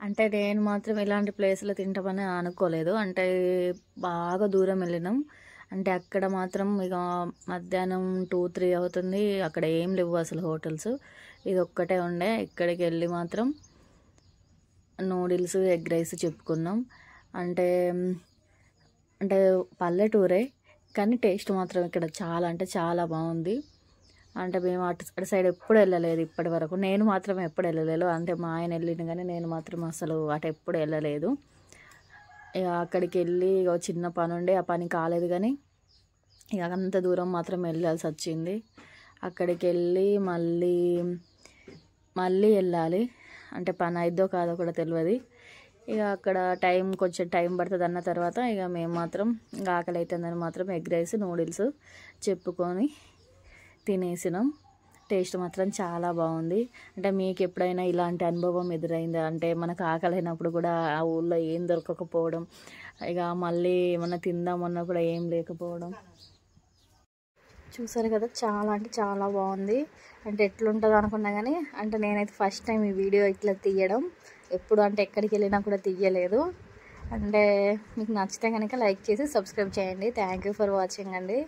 అంటే నేను మాత్రం ఇలాంటి ప్లేస్లో తింటామని అనుకోలేదు. అంటే బాగా దూరం వెళ్ళినాం. అంటే అక్కడ మాత్రం ఇక మధ్యాహ్నం 2-3 అవుతుంది. అక్కడ ఏం లేవు అసలు హోటల్స్. ఇది ఒక్కటే ఉండే. ఇక్కడికి వెళ్ళి మాత్రం నూడిల్స్, ఎగ్ రైస్ చెప్పుకున్నాం. అంటే అంటే పల్లెటూరే కానీ టేస్ట్ మాత్రం ఇక్కడ చాలా అంటే చాలా బాగుంది. అంటే మేము అటు సైడ్ ఎప్పుడు వెళ్ళలేదు ఇప్పటి వరకు. నేను మాత్రం ఎప్పుడు వెళ్ళలేదు. అంటే మా ఆయన వెళ్ళింది కానీ నేను మాత్రం అసలు అటు ఎప్పుడు వెళ్ళలేదు. ఇక అక్కడికి వెళ్ళి ఇక చిన్న పని ఉండే, ఆ పని కాలేదు కానీ ఇక అంత దూరం మాత్రం వెళ్ళాల్సి వచ్చింది. అక్కడికి వెళ్ళి మళ్ళీ వెళ్ళాలి. అంటే పని అయిద్దో కాదో కూడా తెలియదు. ఇక అక్కడ కొంచెం టైం పడుతుంది అన్న తర్వాత ఇక మేము మాత్రం ఇంకా ఆకలి అవుతుందని మాత్రం ఎగ్ రైస్, నూడిల్స్ చెప్పుకొని తినేసినాం. టేస్ట్ మాత్రం చాలా బాగుంది. అంటే మీకు ఎప్పుడైనా ఇలాంటి అనుభవం ఎదురైందా? అంటే మనకు ఆకలి అయినప్పుడు కూడా ఆ ఊళ్ళో ఏం దొరకకపోవడం, ఇక మళ్ళీ ఏమన్నా తిందామన్నా కూడా ఏం లేకపోవడం. చూసారు కదా, చాలా అంటే చాలా బాగుంది. అంటే ఎట్లుంటుందో అనుకున్నా కానీ అంటే నేనైతే ఫస్ట్ టైం ఈ వీడియో ఇట్లా తీయడం. ఎప్పుడు అంటే ఎక్కడికి వెళ్ళినా కూడా తీయలేదు. అంటే మీకు నచ్చితే కనుక లైక్ చేసి సబ్స్క్రైబ్ చేయండి. థ్యాంక్ యూ ఫర్ వాచింగ్ అండి.